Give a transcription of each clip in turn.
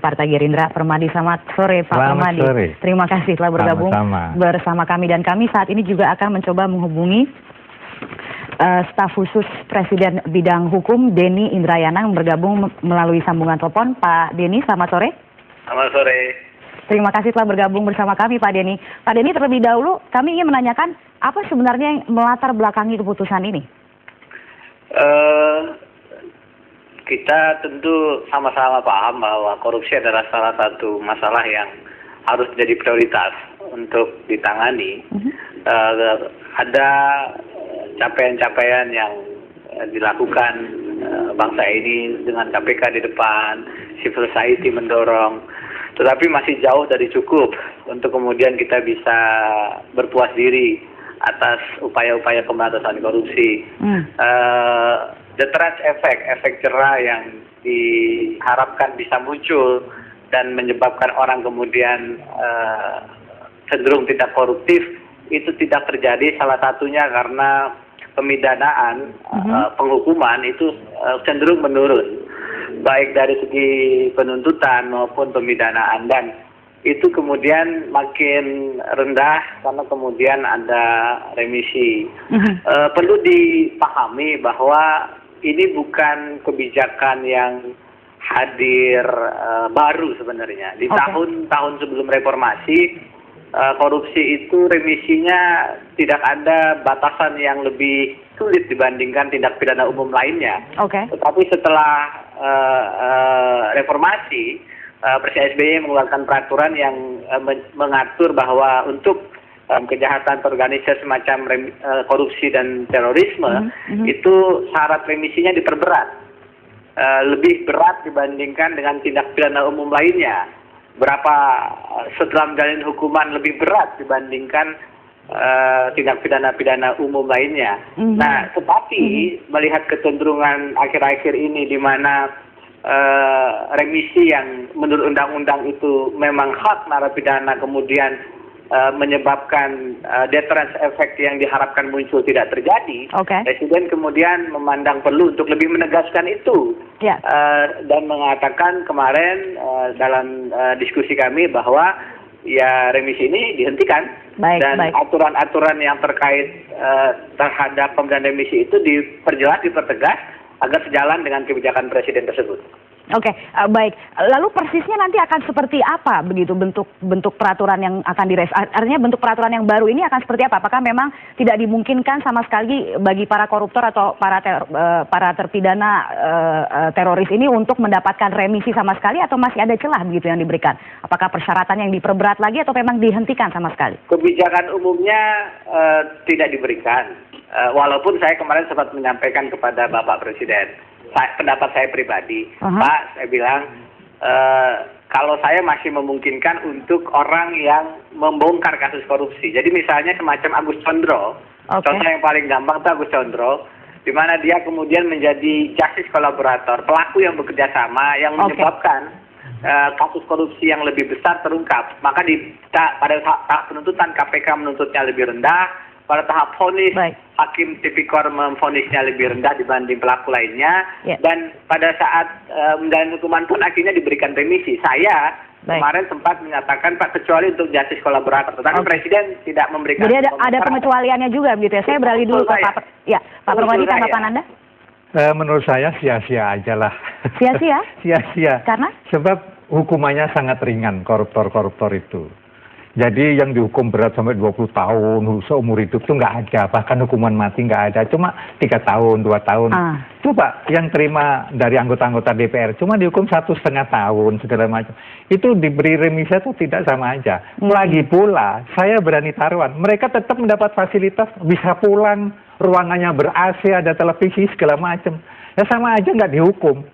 Partai Gerindra, Permadi. Selamat sore Pak Permadi. Sore. Terima kasih telah bergabung bersama kami, dan kami saat ini juga akan mencoba menghubungi staf khusus Presiden Bidang Hukum Denny Indrayana yang bergabung melalui sambungan telepon. Pak Denny, selamat sore. Selamat sore. Terima kasih telah bergabung bersama kami Pak Denny. Pak Denny, terlebih dahulu kami ingin menanyakan apa sebenarnya yang melatar belakangi keputusan ini? Kita tentu sama-sama paham bahwa korupsi adalah salah satu masalah yang harus menjadi prioritas untuk ditangani. Ada capaian-capaian yang dilakukan bangsa ini dengan KPK di depan, civil society mendorong, tetapi masih jauh dari cukup untuk kemudian kita bisa berpuas diri atas upaya-upaya pemberantasan korupsi. Deterrence efek jerah yang diharapkan bisa muncul dan menyebabkan orang kemudian cenderung tidak koruptif, itu tidak terjadi, salah satunya karena pemidanaan, penghukuman itu cenderung menurun, baik dari segi penuntutan maupun pemidanaan, dan itu kemudian makin rendah karena kemudian ada remisi. Perlu dipahami bahwa ini bukan kebijakan yang hadir baru sebenarnya. Di tahun-tahun sebelum reformasi, korupsi itu remisinya tidak ada batasan yang lebih sulit dibandingkan tindak pidana umum lainnya. Tetapi setelah reformasi, Presiden SBY mengeluarkan peraturan yang mengatur bahwa untuk kejahatan terorganisir semacam korupsi dan terorisme, itu syarat remisinya diperberat, lebih berat dibandingkan dengan tindak pidana umum lainnya. Setelah menjalani hukuman lebih berat dibandingkan tindak pidana umum lainnya. Nah, tetapi melihat kecenderungan akhir-akhir ini di mana remisi yang menurut undang-undang itu memang hak narapidana kemudian menyebabkan deterrence effect yang diharapkan muncul tidak terjadi, Presiden kemudian memandang perlu untuk lebih menegaskan itu, dan mengatakan kemarin dalam diskusi kami bahwa ya remisi ini dihentikan, dan aturan-aturan yang terkait terhadap pemberian remisi itu diperjelas, dipertegas agar sejalan dengan kebijakan Presiden tersebut. Baik. Lalu persisnya nanti akan seperti apa begitu bentuk peraturan yang akan artinya bentuk peraturan yang baru ini akan seperti apa? Apakah memang tidak dimungkinkan sama sekali bagi para koruptor atau para terpidana teroris ini untuk mendapatkan remisi sama sekali, atau masih ada celah begitu yang diberikan? Apakah persyaratan yang diperberat lagi atau memang dihentikan sama sekali? Kebijakan umumnya tidak diberikan. Walaupun saya kemarin sempat menyampaikan kepada Bapak Presiden, pendapat saya pribadi, Pak, saya bilang kalau saya masih memungkinkan untuk orang yang membongkar kasus korupsi. Jadi misalnya semacam Agus Condro, contoh yang paling gampang itu Agus Condro, di mana dia kemudian menjadi justice kolaborator, pelaku yang bekerja sama yang menyebabkan kasus korupsi yang lebih besar terungkap. Maka pada tahap penuntutan KPK menuntutnya lebih rendah. Pada tahap vonis, hakim tipikor memvonisnya lebih rendah dibanding pelaku lainnya, dan pada saat menjalani hukuman pun akhirnya diberikan remisi. Saya kemarin sempat menyatakan, Pak, kecuali untuk justice kolaborator, tetapi Presiden tidak memberikan. Jadi ada pengecualiannya juga begitu ya? Saya beralih dulu ke Pak Permadi, tanggapan Anda? Menurut saya sia-sia aja lah. Sia-sia? Sia-sia. Karena? Sebab hukumannya sangat ringan koruptor-koruptor itu. Jadi yang dihukum berat sampai 20 tahun, seumur hidup itu nggak ada. Bahkan hukuman mati nggak ada. Cuma 3 tahun, 2 tahun. Coba yang terima dari anggota-anggota DPR, cuma dihukum 1,5 tahun, segala macam. Itu diberi remisi itu tidak sama aja. Lagi pula, saya berani taruhan, mereka tetap mendapat fasilitas, bisa pulang, ruangannya ber-AC, ada televisi, segala macam. Ya sama aja nggak dihukum.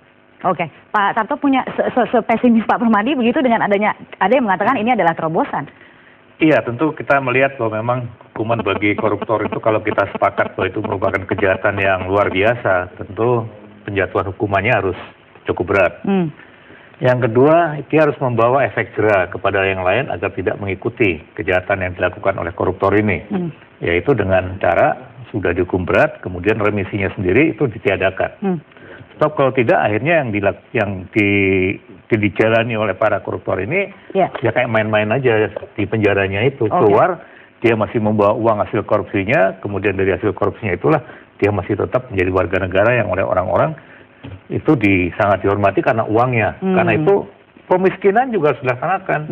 Pak Tarto punya sepesimis Pak Permadi begitu dengan ada yang mengatakan ini adalah terobosan. Iya, tentu kita melihat bahwa memang hukuman bagi koruptor itu kalau kita sepakat bahwa itu merupakan kejahatan yang luar biasa, tentu penjatuhan hukumannya harus cukup berat. Yang kedua, dia harus membawa efek jerah kepada yang lain agar tidak mengikuti kejahatan yang dilakukan oleh koruptor ini, yaitu dengan cara sudah dihukum berat, kemudian remisinya sendiri itu ditiadakan. stop, kalau tidak akhirnya yang dijalani oleh para koruptor ini ya kayak main-main aja di penjaranya itu. Keluar dia masih membawa uang hasil korupsinya, kemudian dari hasil korupsinya itulah dia masih tetap menjadi warga negara yang oleh orang-orang itu sangat dihormati karena uangnya. Karena itu pemiskinan juga harus dilaksanakan.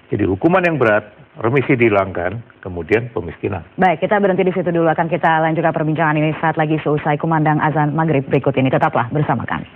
Jadi hukuman yang berat, remisi dihilangkan, kemudian pemiskinan. Baik, kita berhenti di situ dulu. Akan kita lanjutkan perbincangan ini saat lagi seusai kumandang azan maghrib berikut ini. Tetaplah bersama kami.